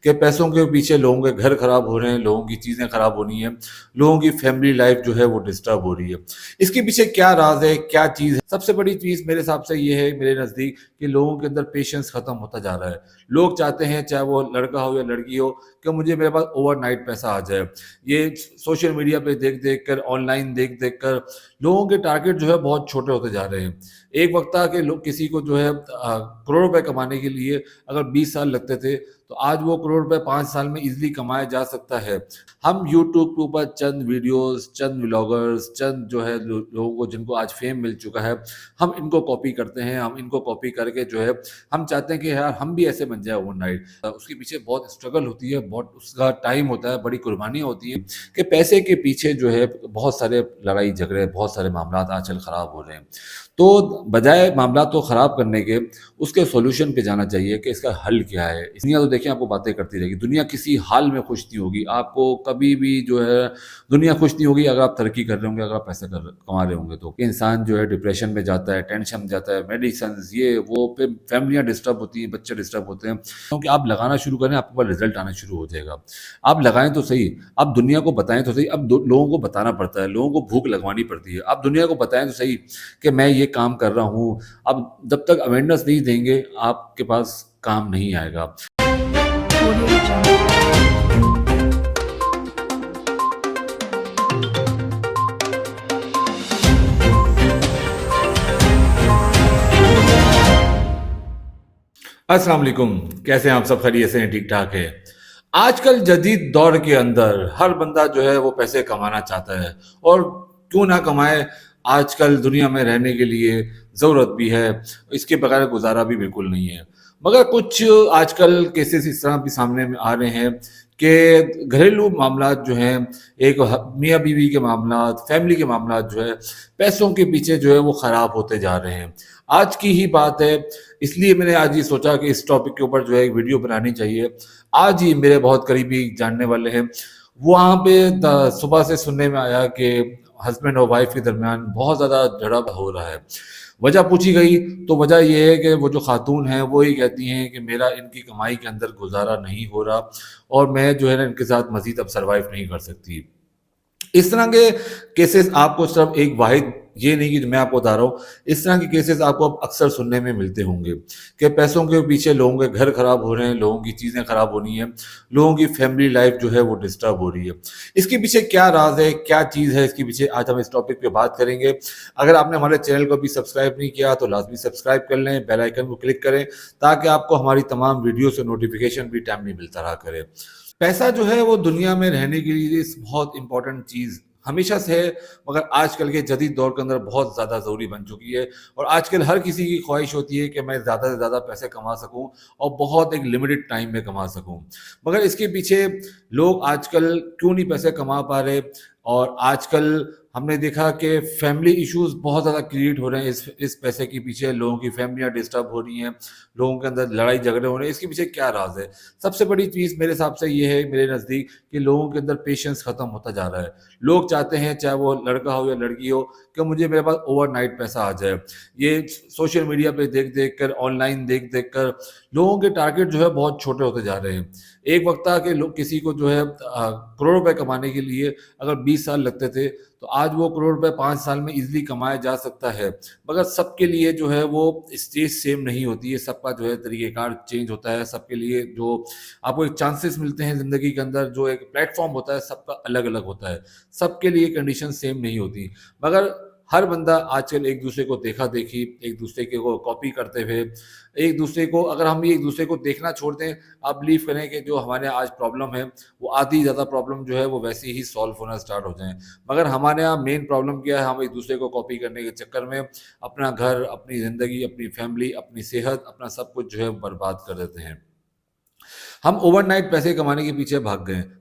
कि पैसों के पीछे लोगों के घर खराब हो रहे हैं, लोगों की चीज़ें खराब हो रही हैं, लोगों की फैमिली लाइफ जो है वो डिस्टर्ब हो रही है। इसके पीछे क्या राज़ है, क्या चीज़ है? सबसे बड़ी चीज़ मेरे हिसाब से ये है मेरे नज़दीक कि लोगों के अंदर पेशेंस खत्म होता जा रहा है। लोग चाहते हैं चाहे वो लड़का हो या लड़की हो कि मुझे मेरे पास ओवरनाइट पैसा आ जाए। ये सोशल मीडिया पे देख-देख कर, ऑनलाइन देख-देख कर लोगों के टारगेट जो है बहुत छोटे होते जा रहे हैं। एक वक़्त था कि लोग किसी को जो है करोड़ रुपए कमाने के लिए अगर 20 साल लगते थे, तो आज वो करोड़ रुपए 5 साल में ईज़िली कमाया जा सकता है। हम यूट्यूब के ऊपर चंद वीडियोज़, चंद व्लॉगर्स, चंद जो है लोगों को जिनको आज फ़ेम मिल चुका है, हम इनको कॉपी करते हैं, हम इनको कॉपी करके जो है हम चाहते हैं कि यार हम भी ऐसे बन जाएँ ओवरनाइट। उसके पीछे बहुत स्ट्रगल होती है, बहुत उसका टाइम होता है, बड़ी कुर्बानियाँ होती हैं कि पैसे के पीछे जो है बहुत सारे लड़ाई-झगड़े, बहुत सारे मामलात आजकल ख़राब हो रहे हैं। तो बजाय मामलात को ख़राब करने के, उसके सॉल्यूशन पे जाना चाहिए कि इसका हल क्या है। दुनिया तो देखिए आपको बातें करती रहेगी, दुनिया किसी हाल में खुश नहीं होगी। आपको कभी भी जो है दुनिया खुश नहीं होगी अगर आप तरक्की कर रहे होंगे, अगर आप पैसा कमा रहे होंगे तो। इंसान जो है डिप्रेशन में जाता है, टेंशन में जाता है, मेडिसिन्स ये वो, फिर फैमिलियाँ डिस्टर्ब होती हैं, बच्चे डिस्टर्ब होते हैं। क्योंकि आप लगाना शुरू करें, आपके पास रिज़ल्ट आना शुरू हो जाएगा। आप लगाएँ तो सही, आप दुनिया को बताएँ तो सही। अब दो लोगों को बताना पड़ता है, लोगों को भूख लगवानी पड़ती है। आप दुनिया को बताएँ तो सही कि मैं ये काम कर रहा हूँ। अब जब तक अवेयरनेस नहीं देंगे, आपके पास काम नहीं आएगा। Audio Jungle. अस्सलाम वालेकुम, कैसे हैं आप सब? खैरियत से हैं, ठीक-ठाक हैं? आजकल जदीद दौर के अंदर हर बंदा जो है वो पैसे कमाना चाहता है और क्यों ना कमाए, आजकल दुनिया में रहने के लिए ज़रूरत भी है, इसके बगैर गुज़ारा भी बिल्कुल नहीं है। मगर कुछ आजकल केसेस इस तरह भी सामने में आ रहे हैं कि घरेलू मामलात जो हैं, एक ह मियाँ-बीवी के मामलात, फैमिली के मामलात जो है, पैसों के पीछे जो है वो ख़राब होते जा रहे हैं। आज की ही बात है, इसलिए मैंने आज ये सोचा कि इस टॉपिक के ऊपर जो है एक वीडियो बनानी चाहिए। आज ही मेरे बहुत करीबी जानने वाले हैं, वहाँ पे सुबह से सुनने में आया कि हस्बैंड और वाइफ के दरमियान बहुत ज़्यादा झड़प हो रहा है। वजह पूछी गई तो वजह ये है कि वो जो खातून हैं वो ही कहती हैं कि मेरा इनकी कमाई के अंदर गुज़ारा नहीं हो रहा और मैं जो है ना इनके साथ मज़ीद अब सर्वाइव नहीं कर सकती। इस तरह के केसेस आपको सिर्फ एक वाहिद, ये नहीं कि मैं आपको बता रहा हूँ, इस तरह के केसेस आपको अब अक्सर सुनने में मिलते होंगे कि पैसों के पीछे लोगों के घर खराब हो रहे हैं, लोगों की चीज़ें खराब हो रही हैं, लोगों की फैमिली लाइफ जो है वो डिस्टर्ब हो रही है। इसके पीछे क्या राज़ है, क्या चीज़ है इसके पीछे, आज हम इस टॉपिक पे बात करेंगे। अगर आपने हमारे चैनल को अभी सब्सक्राइब नहीं किया तो लाज़मी सब्सक्राइब कर लें, बेल आइकन को क्लिक करें ताकि आपको हमारी तमाम वीडियो से नोटिफ़िकेशन भी टाइमली मिलता रहा करे। पैसा जो है वो दुनिया में रहने के लिए इस बहुत इम्पोर्टेंट चीज़ हमेशा से है, मगर आजकल के जदीद दौर के अंदर बहुत ज़्यादा ज़रूरी बन चुकी है और आजकल हर किसी की ख्वाहिश होती है कि मैं ज़्यादा से ज़्यादा पैसे कमा सकूँ और बहुत एक लिमिटेड टाइम में कमा सकूँ। मगर इसके पीछे लोग आजकल क्यों नहीं पैसे कमा पा रहे और आजकल हमने देखा कि फैमिली इश्यूज़ बहुत ज़्यादा क्रिएट हो रहे हैं इस पैसे के पीछे, लोगों की फैमिलियाँ डिस्टर्ब हो रही हैं, लोगों के अंदर लड़ाई झगड़े हो रहे हैं, इसके पीछे क्या राज़ है? सबसे बड़ी चीज़ मेरे हिसाब से ये है मेरे नज़दीक कि लोगों के अंदर पेशेंस खत्म होता जा रहा है। लोग चाहते हैं चाहे वो लड़का हो या लड़की हो कि मुझे मेरे पास ओवरनाइट पैसा आ जाए। ये सोशल मीडिया पे देख-देख कर, ऑनलाइन देख-देख कर लोगों के टारगेट जो है बहुत छोटे होते जा रहे हैं। एक वक़्त था कि लोग किसी को जो है करोड़ रुपए कमाने के लिए अगर 20 साल लगते थे, तो आज वो करोड़ रुपए 5 साल में ईज़िली कमाया जा सकता है। मगर सबके लिए जो है वो स्टेज सेम नहीं होती है, सबका जो है तरीक़ेकार चेंज होता है, सबके लिए जो आपको एक चांसेस मिलते हैं ज़िंदगी के अंदर, जो एक प्लेटफ़ॉर्म होता है, सबका अलग-अलग होता है। सबके लिए कंडीशन सेम नहीं होती। मगर हर बंदा आजकल एक-दूसरे को देखा-देखी, एक-दूसरे के को कॉपी करते हुए, एक-दूसरे को अगर हम एक-दूसरे को देखना छोड़ दें, आप बिलीव करें कि जो हमारे यहाँ आज प्रॉब्लम है, वो आधी ज़्यादा प्रॉब्लम जो है वो वैसे ही सॉल्व होना स्टार्ट हो जाएँ। मगर हमारे यहाँ मेन प्रॉब्लम क्या है, हम एक-दूसरे को कॉपी करने के चक्कर में अपना घर, अपनी ज़िंदगी, अपनी फैमिली, अपनी सेहत, अपना सब कुछ जो है बर्बाद कर देते हैं। हम ओवरनाइट पैसे कमाने के पीछे भाग गए हैं।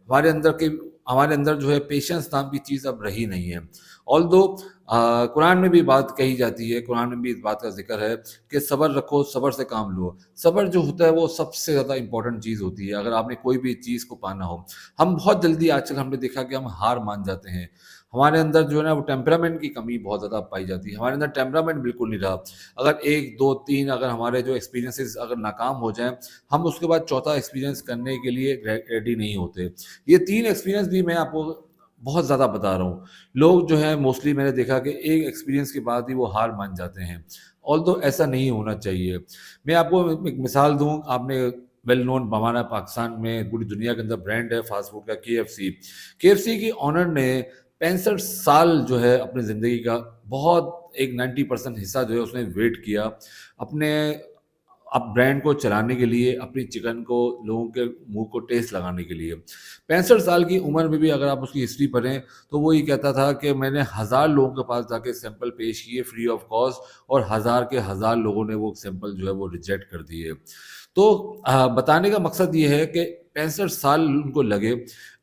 हमारे अंदर जो है पेशेंस नाम की चीज़ अब रही नहीं है। ऑल्दो कुरान में भी बात कही जाती है, कुरान में भी इस बात का ज़िक्र है कि सब्र रखो, सब्र से काम लो। सब्र जो होता है वो सबसे ज़्यादा इम्पोर्टेंट चीज़ होती है, अगर आपने कोई भी चीज़ को पाना हो। हम बहुत जल्दी आजकल हमने देखा कि हम हार मान जाते हैं। हमारे अंदर जो है ना वो टेम्परामेंट की कमी बहुत ज़्यादा पाई जाती है, हमारे अंदर टेम्परामेंट बिल्कुल नहीं रहा। अगर 1, 2, 3 अगर हमारे जो एक्सपीरियंसेस अगर नाकाम हो जाएँ, हम उसके बाद चौथा एक्सपीरियंस करने के लिए रेडी नहीं होते। ये 3 एक्सपीरियंस भी मैं आपको बहुत ज़्यादा बता रहा हूँ। लोग जो हैं मोस्टली मैंने देखा कि एक एक्सपीरियंस के बाद ही वो हार मान जाते हैं। ऑल्दो ऐसा नहीं होना चाहिए। मैं आपको एक मिसाल दूँ, आपने वेल नोन हमारा पाकिस्तान में पूरी दुनिया के अंदर ब्रांड है फ़ास्ट फ़ूड का केएफसी। केएफसी की ओनर ने 65 साल जो है अपनी ज़िंदगी का बहुत एक 90% हिस्सा जो है उसने वेट किया। अपने ब्रांड को चलाने के लिए, अपनी चिकन को लोगों के मुँह को टेस्ट लगाने के लिए। 65 साल की उम्र में भी अगर आप उसकी हिस्ट्री पढ़ें, तो वो ये कहता था कि मैंने हज़ार लोगों के पास जाके सैंपल पेश किए फ्री ऑफ कॉस्ट और हज़ार के हज़ार लोगों ने वो सैंपल जो है वो रिजेक्ट कर दिए। तो बताने का मकसद ये है कि 65 साल उनको लगे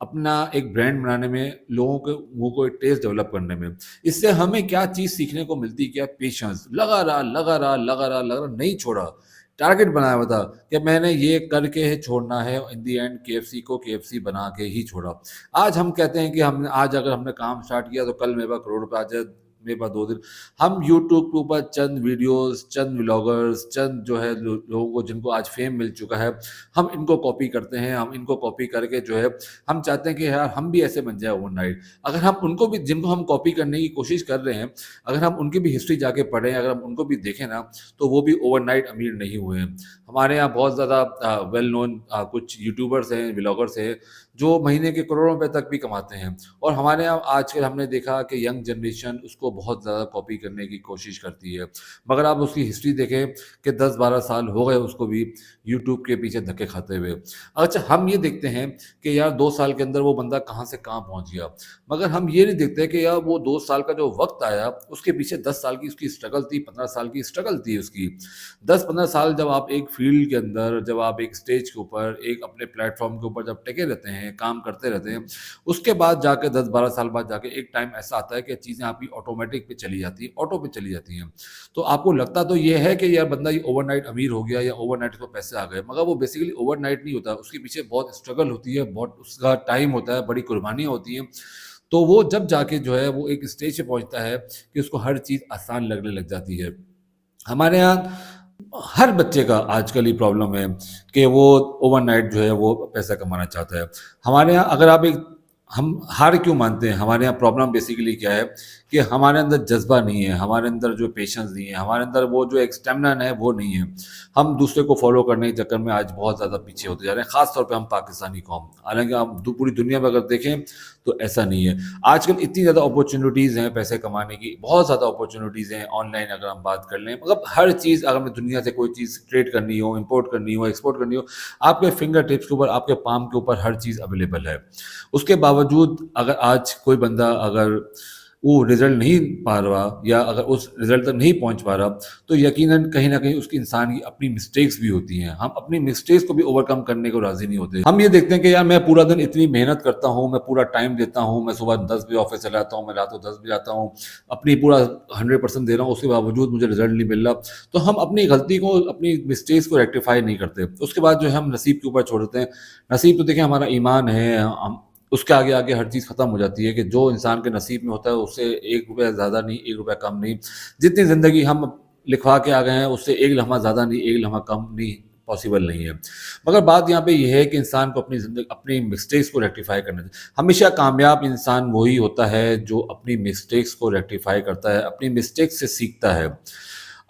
अपना एक ब्रांड बनाने में, लोगों के मुँह को एक टेस्ट डेवलप करने में। इससे हमें क्या चीज़ सीखने को मिलती है, क्या पेशेंस, लगा रहा, लगा रहा, लगा रहा, लगा रहा, नहीं छोड़ा। टारगेट बनाया हुआ था कि मैंने ये करके ही छोड़ना है, इन द एंड केएफसी को केएफसी बना के ही छोड़ा। आज हम कहते हैं कि हमने आज अगर हमने काम स्टार्ट किया तो कल मेरे पास करोड़ रुपए आ जाए, मेरे पास 2 दिन। हम यूट्यूब के ऊपर चंद वीडियोज़, चंद व्लॉगर्स, चंद जो है लोगों को जिनको आज फेम मिल चुका है, हम इनको कॉपी करते हैं। हम इनको कॉपी करके जो है हम चाहते हैं कि यार हम भी ऐसे बन जाए ओवरनाइट। अगर हम उनको भी, जिनको हम कॉपी करने की कोशिश कर रहे हैं, अगर हम उनकी भी हिस्ट्री जाके पढ़ें, अगर हम उनको भी देखें ना, तो वो भी ओवरनाइट अमीर नहीं हुए हैं। हमारे यहाँ बहुत ज़्यादा वेल नोन कुछ यूट्यूबर्स हैं, व्लॉगर्स हैं, जो महीने के करोड़ों रुपए तक भी कमाते हैं। और हमारे यहाँ आजकल हमने देखा कि यंग जनरेशन उसको बहुत ज़्यादा कॉपी करने की कोशिश करती है। मगर आप उसकी हिस्ट्री देखें कि 10-12 साल हो गए उसको भी यूट्यूब के पीछे धक्के खाते हुए। अच्छा, हम ये देखते हैं कि यार 2 साल के अंदर वो बंदा कहाँ से कहाँ पहुँच गया। मगर हम ये नहीं देखते कि यार वो 2 साल का जो वक़्त आया, उसके पीछे 10 साल की उसकी स्ट्रगल थी, 15 साल की स्ट्रगल थी उसकी। 10-15 साल जब आप एक फ़ील्ड के अंदर, जब आप एक स्टेज के ऊपर, एक अपने प्लेटफ़ॉर्म के ऊपर जब टिके रहते हैं, काम करते रहते हैं, उसके बाद जाके 10-12 साल बाद जाके एक टाइम ऐसा आता है कि चीज़ें आपकी ऑटोमैटिक पे चली जाती हैं, ऑटो पे चली जाती हैं। तो आपको लगता तो ये है कि यार बंदा ये ओवरनाइट अमीर हो गया या ओवरनाइट उसको पैसे आ गए, मगर वो बेसिकली ओवरनाइट नहीं होता। उसके पीछे बहुत स्ट्रगल होती है, बहुत उसका टाइम होता है, बड़ी कुर्बानियाँ होती हैं। तो वो जब जाके जो है वो एक स्टेज पे पहुँचता है कि उसको हर चीज़ आसान लगने लग जाती है। हमारे यहाँ हर बच्चे का आजकल ये प्रॉब्लम है कि वो ओवरनाइट जो है वो पैसा कमाना चाहता है। हमारे यहाँ अगर आप एक हम हार क्यों मानते हैं? हमारे यहाँ प्रॉब्लम बेसिकली क्या है कि हमारे अंदर जज़्बा नहीं है, हमारे अंदर जो पेशेंस नहीं है, हमारे अंदर वो जो एक स्टैमिना है वो नहीं है। हम दूसरे को फ़ॉलो करने के चक्कर में आज बहुत ज़्यादा पीछे होते जा रहे हैं, ख़ास तौर पे हम पाकिस्तानी कौम। हालाँकि आप पूरी दुनिया में अगर देखें तो ऐसा नहीं है। आजकल इतनी ज़्यादा अपॉर्च्युनिटीज़ हैं पैसे कमाने की, बहुत ज़्यादा अपॉर्च्युनिटीज़ हैं ऑनलाइन अगर हम बात कर लें। मतलब हर चीज़, अगर हमें दुनिया से कोई चीज़ ट्रेड करनी हो, इम्पोर्ट करनी हो, एक्सपोर्ट करनी हो, आपके फिंगर टिप्स के ऊपर, आपके पाम के ऊपर हर चीज़ अवेलेबल है। उसके बावजूद अगर आज कोई बंदा अगर वो रिज़ल्ट नहीं पा रहा या अगर उस रिज़ल्ट तक नहीं पहुँच पा रहा, तो यकीनन कहीं न कहीं उसकी इंसान की अपनी मिस्टेक्स भी होती हैं। हम अपनी मिस्टेक्स को भी ओवरकम करने को राज़ी नहीं होते। हम ये देखते हैं कि यार मैं पूरा दिन इतनी मेहनत करता हूँ, मैं पूरा टाइम देता हूँ, मैं सुबह 10 बजे ऑफ़िस चला जाता हूँ, मैं रात को 10 बजे आता हूँ, अपनी पूरा 100% दे रहा हूँ, उसके बावजूद मुझे रिज़ल्ट नहीं मिल रहा। तो हम अपनी गलती को, अपनी मिस्टेक्स को रेक्टिफ़ाई नहीं करते। उसके बाद जो है हम नसीब के ऊपर छोड़ देते हैं। नसीब तो देखिए हमारा ईमान है, हम उसके आगे हर चीज़ ख़त्म हो जाती है कि जो इंसान के नसीब में होता है उससे ₹1 ज़्यादा नहीं, ₹1 कम नहीं। जितनी ज़िंदगी हम लिखवा के आ गए हैं उससे 1 लम्हा ज़्यादा नहीं, 1 लम्हा कम नहीं, पॉसिबल नहीं है। मगर बात यहाँ पे ये है कि इंसान को अपनी मिस्टेक्स को रेक्टिफ़ाई करना चाहिए। हमेशा कामयाब इंसान वही होता है जो अपनी मिस्टेक्स को रेक्टिफ़ाई करता है, अपनी मिस्टेक्स से सीखता है।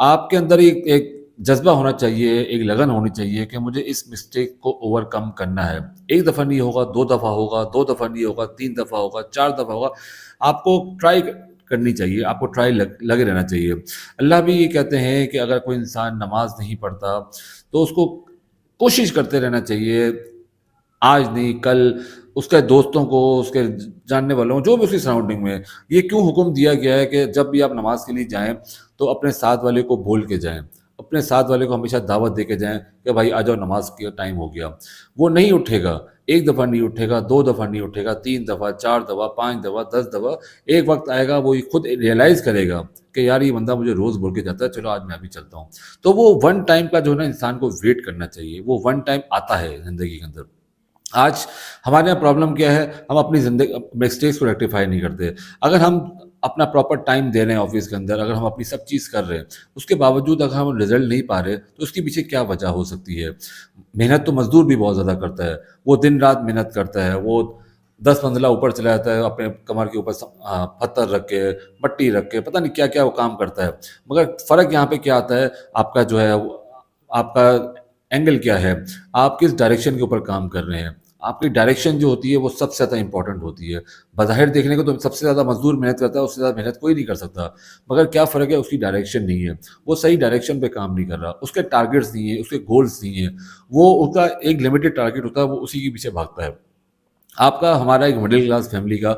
आपके अंदर एक जज़्बा होना चाहिए, एक लगन होनी चाहिए कि मुझे इस मिस्टेक को ओवरकम करना है। 1 दफ़ा नहीं होगा, 2 दफ़ा होगा, 2 दफ़ा नहीं होगा, 3 दफ़ा होगा, 4 दफ़ा होगा। आपको ट्राई करनी चाहिए, आपको ट्राई लगे रहना चाहिए। अल्लाह भी ये कहते हैं कि अगर कोई इंसान नमाज़ नहीं पढ़ता, तो उसको कोशिश करते रहना चाहिए। आज नहीं कल उसके दोस्तों को, उसके जानने वालों को, जो भी उसकी सराउंडिंग में है, ये क्यों हुक्म दिया गया है कि जब भी आप नमाज़ के लिए जाएँ, तो अपने साथ वाले को बोल के जाएँ। अपने साथ वाले को हमेशा दावत दे के जाएँ कि भाई आ जाओ नमाज़ का टाइम हो गया। वो नहीं उठेगा, एक दफ़ा नहीं उठेगा, 2 दफ़ा नहीं उठेगा, 3 दफ़ा, 4 दफ़ा, 5 दफ़ा, 10 दफ़ा, एक वक़्त आएगा वो ये खुद रियलाइज़ करेगा कि यार ये बंदा मुझे रोज़ बोल के जाता है, चलो आज मैं भी चलता हूँ। तो वो वन टाइम का जो है ना इंसान को वेट करना चाहिए, वो वन टाइम आता है ज़िंदगी के अंदर। आज हमारे यहाँ प्रॉब्लम क्या है, हम अपनी ज़िंदगी मिस्टेक्स को रेक्टिफ़ाई नहीं करते। अगर हम अपना प्रॉपर टाइम दे रहे हैं ऑफ़िस के अंदर, अगर हम अपनी सब चीज़ कर रहे हैं, उसके बावजूद अगर हम रिज़ल्ट नहीं पा रहे, तो उसके पीछे क्या वजह हो सकती है? मेहनत तो मज़दूर भी बहुत ज़्यादा करता है, वो दिन-रात मेहनत करता है, वो 10 मंज़िला ऊपर चला जाता है, अपने कमर के ऊपर पत्थर रख के, मट्टी रख के, पता नहीं क्या-क्या वो काम करता है। मगर फ़र्क यहाँ पे क्या आता है, आपका जो है वो आपका एंगल क्या है, आप किस डायरेक्शन के ऊपर काम कर रहे हैं। आपकी डायरेक्शन जो होती है वो सबसे ज़्यादा इम्पोर्टेंट होती है। बज़ाहिर देखने को तो सबसे ज़्यादा मज़दूर मेहनत करता है, उससे ज़्यादा मेहनत कोई नहीं कर सकता। मगर क्या फ़र्क है, उसकी डायरेक्शन नहीं है। वो सही डायरेक्शन पे काम नहीं कर रहा, उसके टारगेट्स नहीं है, उसके गोल्स नहीं है। वो उसका एक लिमिटेड टारगेट होता है, वो उसी के पीछे भागता है। आपका हमारा एक मिडिल क्लास फैमिली का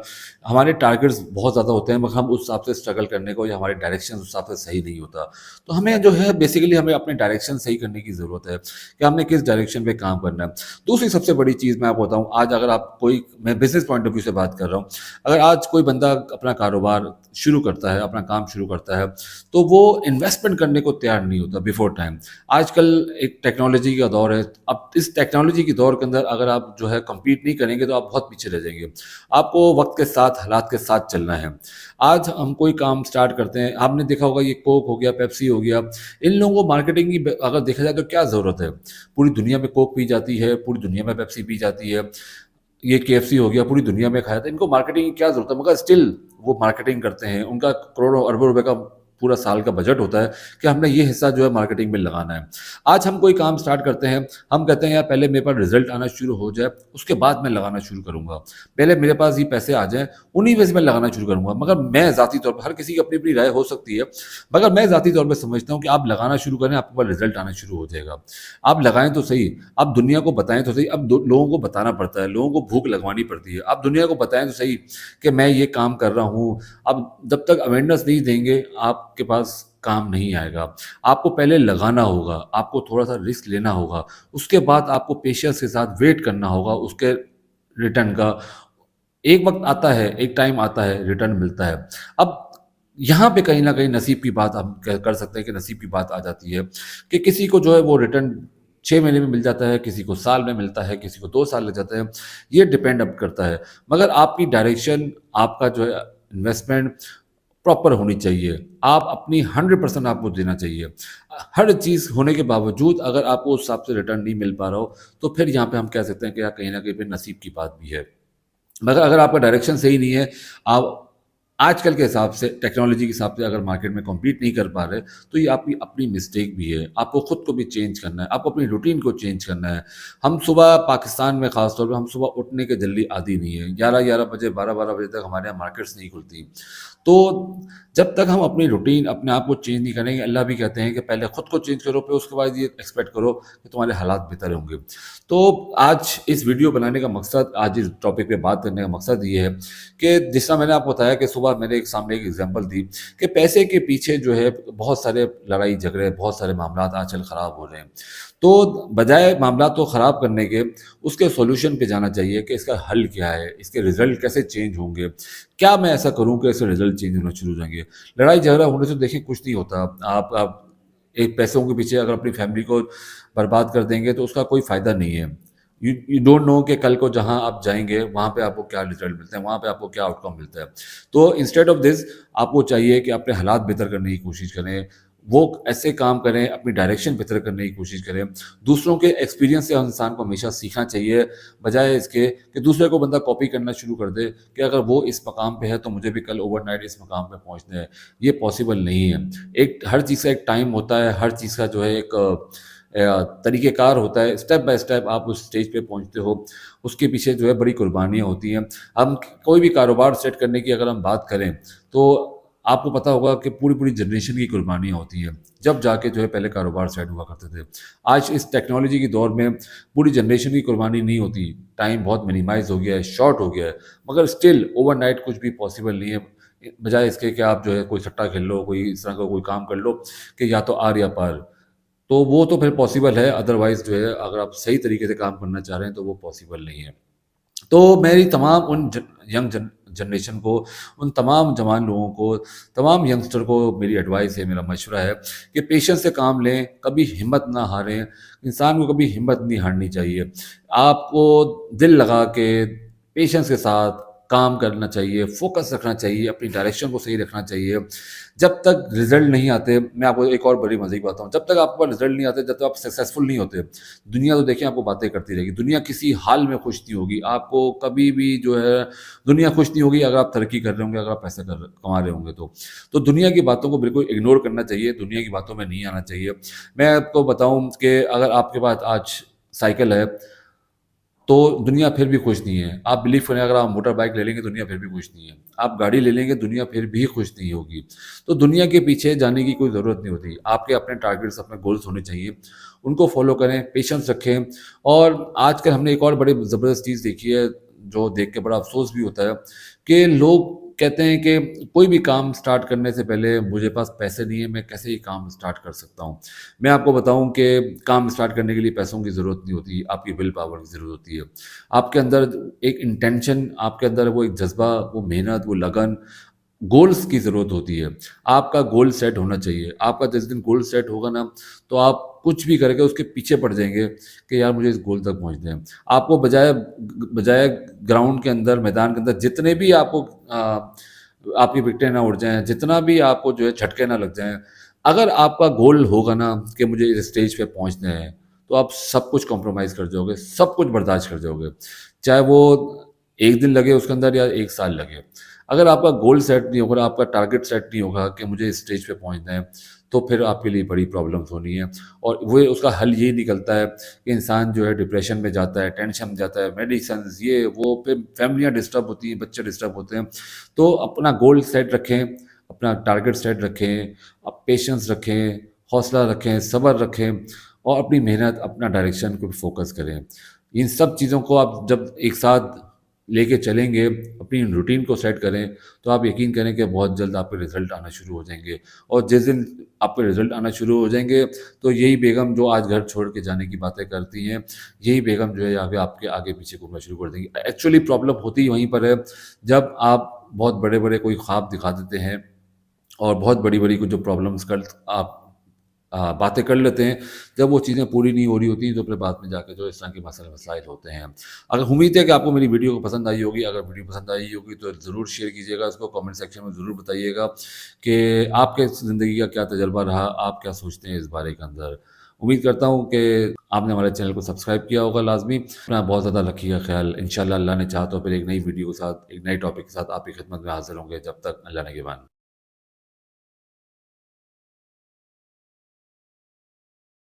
हमारे टारगेट्स बहुत ज़्यादा होते हैं, मगर हम उस हिसाब से स्ट्रगल करने को या हमारे डायरेक्शन उस हिसाब से सही नहीं होता। तो हमें जो है बेसिकली हमें अपने डायरेक्शन सही करने की ज़रूरत है कि हमने किस डायरेक्शन पे काम करना है। दूसरी सबसे बड़ी चीज़ मैं आपको बताऊँ, आज अगर आप कोई मैं बिज़नेस पॉइंट ऑफ व्यू से बात कर रहा हूँ, अगर आज कोई बंदा अपना कारोबार शुरू करता है, अपना काम शुरू करता है, तो वो इन्वेस्टमेंट करने को तैयार नहीं होता बिफ़ोर टाइम। आजकल एक टेक्नोलॉजी का दौर है, अब इस टेक्नोलॉजी के दौर के अंदर अगर आप जो है कम्पीट नहीं करेंगे तो आप बहुत पीछे रह जाएँगे। आपको वक़्त के साथ, हालात के साथ चलना है। आज हम कोई काम स्टार्ट करते हैं, आपने देखा होगा ये कोक हो गया, पेप्सी हो गया, इन लोगों को मार्केटिंग की ब अगर देखा जाए तो क्या ज़रूरत है? पूरी दुनिया में कोक पी जाती है, पूरी दुनिया में पेप्सी पी जाती है। ये केएफसी हो गया, पूरी दुनिया में खाया था, इनको मार्केटिंग की क्या ज़रूरत है? मगर स्टिल वो मार्केटिंग करते हैं, उनका करोड़ों अरबों रुपए का पूरा साल का बजट होता है कि हमने ये हिस्सा जो है मार्केटिंग में लगाना है। आज हम कोई काम स्टार्ट करते हैं, हम कहते हैं यार पहले मेरे पास रिज़ल्ट आना शुरू हो जाए, उसके बाद मैं लगाना शुरू करूँगा। पहले मेरे पास ये पैसे आ जाएँ, उन्हीं में से मैं लगाना शुरू करूँगा। मगर मैं ज़ाती तौर पर हर किसी की अपनी-अपनी राय हो सकती है, मगर मैं ज़ाती तौर पे समझता हूँ कि आप लगाना शुरू करें, आपके पास रिज़ल्ट आना शुरू हो जाएगा। आप लगाएँ तो सही, आप दुनिया को बताएँ तो सही, अब दो लोगों को बताना पड़ता है, लोगों को भूख लगवानी पड़ती है। आप दुनिया को बताएँ तो सही कि मैं ये काम कर रहा हूँ। अब जब तक अवेयरनेस नहीं देंगे, आपके पास काम नहीं आएगा। आपको पहले लगाना होगा, आपको थोड़ा-सा रिस्क लेना होगा, उसके बाद आपको पेशेंस के साथ वेट करना होगा उसके रिटर्न का। एक वक़्त आता है, एक टाइम आता है, रिटर्न मिलता है। अब यहाँ पे कहीं न कहीं नसीब की बात हम क कर सकते हैं कि नसीब की बात आ जाती है कि किसी को जो है वो रिटर्न 6 महीने में मिल जाता है, किसी को साल में मिलता है, किसी को 2 साल लग जाते हैं। ये डिपेंड अब करता है। मगर आपकी डायरेक्शन, आपका जो है इन्वेस्टमेंट प्रॉपर होनी चाहिए। आप अपनी 100% आपको देना चाहिए। हर चीज़ होने के बावजूद अगर आपको उस हिसाब से रिटर्न नहीं मिल पा रहा हो, तो फिर यहाँ पे हम कह सकते हैं कि यार कहीं न कहीं फिर नसीब की बात भी है। मगर अगर आपका डायरेक्शन सही नहीं है, आप आजकल के हिसाब से, टेक्नोलॉजी के हिसाब से अगर मार्केट में कॉम्पीट नहीं कर पा रहे, तो ये आपकी अपनी मिस्टेक भी है। आपको खुद को भी चेंज करना है, आपको अपनी रूटीन को चेंज करना है। हम सुबह पाकिस्तान में ख़ास तौर पे हम सुबह उठने के जल्दी आदी नहीं है। 11-11 बजे, 12-12 बजे तक हमारे यहाँ मार्केट्स नहीं खुलती। तो जब तक हम अपनी रूटीन, अपने आप को चेंज नहीं करेंगे, अल्लाह भी कहते हैं कि पहले खुद को चेंज करो, फिर उसके बाद ये एक्सपेक्ट करो कि तुम्हारे हालात बेहतर होंगे। तो आज इस वीडियो बनाने का मकसद, आज इस टॉपिक पे बात करने का मकसद ये है कि जिस तरह मैंने आपको बताया कि सुबह मैंने एक सामने एक एग्जांपल दी कि पैसे के पीछे जो है बहुत सारे लड़ाई झगड़े, बहुत सारे मामलात आजकल ख़राब हो रहे हैं। तो बजाय मामलात को ख़राब करने के, उसके सॉल्यूशन पे जाना चाहिए कि इसका हल क्या है, इसके रिज़ल्ट कैसे चेंज होंगे, क्या मैं ऐसा करूँ कि इससे रिज़ल्ट चेंज होना शुरू हो जाएँगे। लड़ाई झगड़ा होने से देखिए कुछ नहीं होता। आप एक पैसों के पीछे अगर अपनी फैमिली को बर्बाद कर देंगे तो उसका कोई फ़ायदा नहीं है। यू डोंट नो कि कल को जहाँ आप जाएँगे वहाँ पे आपको क्या रिज़ल्ट मिलता है, वहाँ पे आपको क्या आउटकम मिलता है। तो इंस्टेड ऑफ दिस आपको चाहिए कि अपने हालात बेहतर करने की कोशिश करें। वो ऐसे काम करें, अपनी डायरेक्शन बेहतर करने की कोशिश करें। दूसरों के एक्सपीरियंस से इंसान को हमेशा सीखना चाहिए, बजाय इसके कि दूसरे को बंदा कॉपी करना शुरू कर दे कि अगर वो इस मकाम पे है तो मुझे भी कल ओवरनाइट इस मकाम पे पहुँचना है। ये पॉसिबल नहीं है। एक हर चीज़ का एक टाइम होता है, हर चीज़ का जो है एक तरीक़ेकार होता है, स्टेप बाय स्टेप आप उस स्टेज पे पहुँचते हो, उसके पीछे जो है बड़ी कुर्बानियाँ होती हैं। हम कोई भी कारोबार सेट करने की अगर हम बात करें, तो आपको पता होगा कि पूरी-पूरी जनरेशन की कुर्बानियाँ होती हैं, जब जाके जो है पहले कारोबार सेट हुआ करते थे। आज इस टेक्नोलॉजी के दौर में पूरी जनरेशन की कुर्बानी नहीं होती, टाइम बहुत मिनिमाइज़ हो गया है, शॉर्ट हो गया है, मगर स्टिल ओवरनाइट कुछ भी पॉसिबल नहीं है। बजाय इसके कि आप जो है कोई सट्टा खेल लो, कोई इस तरह का कोई काम कर लो कि या तो आर या पार। तो वो तो फिर पॉसिबल है, अदरवाइज़ जो है अगर आप सही तरीके से काम करना चाह रहे हैं तो वो पॉसिबल नहीं है। तो मेरी तमाम उन यंग जनरेशन को, उन तमाम जवान लोगों को, तमाम यंगस्टर को मेरी एडवाइस है, मेरा मशवरा है कि पेशेंस से काम लें, कभी हिम्मत ना हारें। इंसान को कभी हिम्मत नहीं हारनी चाहिए। आपको दिल लगा के, पेशेंस के साथ काम करना चाहिए, फोकस रखना चाहिए, अपनी डायरेक्शन को सही रखना चाहिए। जब तक रिजल्ट नहीं आते, मैं आपको एक और बड़ी मज़े की बताऊँ, जब तक आपके पास रिजल्ट नहीं आते, जब तक आप सक्सेसफुल नहीं होते, दुनिया तो देखिए आपको बातें करती रहेगी। दुनिया किसी हाल में खुश नहीं होगी। आपको कभी भी जो है दुनिया खुश नहीं होगी अगर आप तरक्की कर रहे होंगे, अगर आप पैसा कमा रहे होंगे तो। तो दुनिया की बातों को बिल्कुल इग्नोर करना चाहिए, दुनिया की बातों में नहीं आना चाहिए। मैं आपको बताऊँ कि अगर आपके पास आज साइकिल है, तो दुनिया फिर भी खुश नहीं है। आप बिलीव करें, अगर आप मोटर बाइक ले लेंगे, दुनिया फिर भी खुश नहीं है। आप गाड़ी ले लेंगे, दुनिया फिर भी खुश नहीं होगी। तो दुनिया के पीछे जाने की कोई ज़रूरत नहीं होती। आपके अपने टारगेट्स, अपने गोल्स होने चाहिए, उनको फॉलो करें, पेशेंस रखें। और आजकल हमने एक और बड़ी ज़बरदस्त चीज़ देखी है, जो देख के बड़ा अफ़सोस भी होता है कि लोग कहते हैं कि कोई भी काम स्टार्ट करने से पहले मुझे पास पैसे नहीं है, मैं कैसे ये काम स्टार्ट कर सकता हूँ। मैं आपको बताऊँ कि काम स्टार्ट करने के लिए पैसों की ज़रूरत नहीं होती, आपकी विल पावर की ज़रूरत होती है। आपके अंदर एक इंटेंशन, आपके अंदर वो एक जज़्बा, वो मेहनत, वो लगन, गोल्स की ज़रूरत होती है। आपका गोल सेट होना चाहिए। आपका जिस दिन गोल सेट होगा ना, तो आप कुछ भी करके उसके पीछे पड़ जाएँगे कि यार मुझे इस गोल तक पहुँचना है। आपको बजाय ग्राउंड के अंदर, मैदान के अंदर जितने भी आपको आपकी विकेटें ना उड़ जाएँ, जितना भी आपको जो है झटके ना लग जाएँ, अगर आपका गोल होगा ना कि मुझे इस स्टेज पे पहुँचना है, तो आप सब कुछ कॉम्प्रोमाइज़ कर जाओगे, सब कुछ बर्दाश्त कर जाओगे। चाहे वो 1 दिन लगे उसके अंदर या 1 साल लगे। अगर आपका गोल सेट नहीं होगा, आपका टारगेट सेट नहीं होगा कि मुझे इस स्टेज पे पहुँचना है, तो फिर आपके लिए बड़ी प्रॉब्लम्स होनी है। और वो उसका हल यही निकलता है कि इंसान जो है डिप्रेशन में जाता है, टेंशन में जाता है, मेडिसिन्स ये वो, फिर फैमिलियाँ डिस्टर्ब होती हैं, बच्चे डिस्टर्ब होते हैं। तो अपना गोल सेट रखें, अपना टारगेट सेट रखें, आप पेशेंस रखें, हौसला रखें, सब्र रखें और अपनी मेहनत, अपना डायरेक्शन को फ़ोकस करें। इन सब चीज़ों को आप जब एक साथ लेके चलेंगे, अपनी रूटीन को सेट करें, तो आप यकीन करें कि बहुत जल्द आपके रिज़ल्ट आना शुरू हो जाएँगे। और जिस दिन आपके रिज़ल्ट आना शुरू हो जाएँगे, तो यही बेगम जो आज घर छोड़ के जाने की बातें करती हैं, यही बेगम जो है आगे आपके आगे-पीछे घूमना शुरू कर देंगी। एक्चुअली प्रॉब्लम होती वहीं पर है, जब आप बहुत बड़े-बड़े कोई ख्वाब दिखा देते हैं और बहुत बड़ी-बड़ी कुछ जो प्रॉब्लम्स कल आप बातें कर लेते हैं, जब वो चीज़ें पूरी नहीं हो रही होती हैं, तो फिर बाद में जाके जो इस तरह के मसाइल होते हैं। अगर उम्मीद है कि आपको मेरी वीडियो पसंद आई होगी, अगर वीडियो पसंद आई होगी तो ज़रूर शेयर कीजिएगा इसको, कमेंट सेक्शन में ज़रूर बताइएगा कि आपके ज़िंदगी का क्या तजुर्बा रहा, आप क्या सोचते हैं इस बारे के अंदर। उम्मीद करता हूँ कि आपने हमारे चैनल को सब्सक्राइब किया होगा लाज़मी। अपना बहुत ज़्यादा रखिएगा ख़्याल। इंशाअल्लाह अल्लाह ने चाहा तो फिर एक नई वीडियो के साथ, एक नए टॉपिक के साथ आपकी खिदमत में हाज़िर होंगे। जब तक अल्लाह ने के बाद।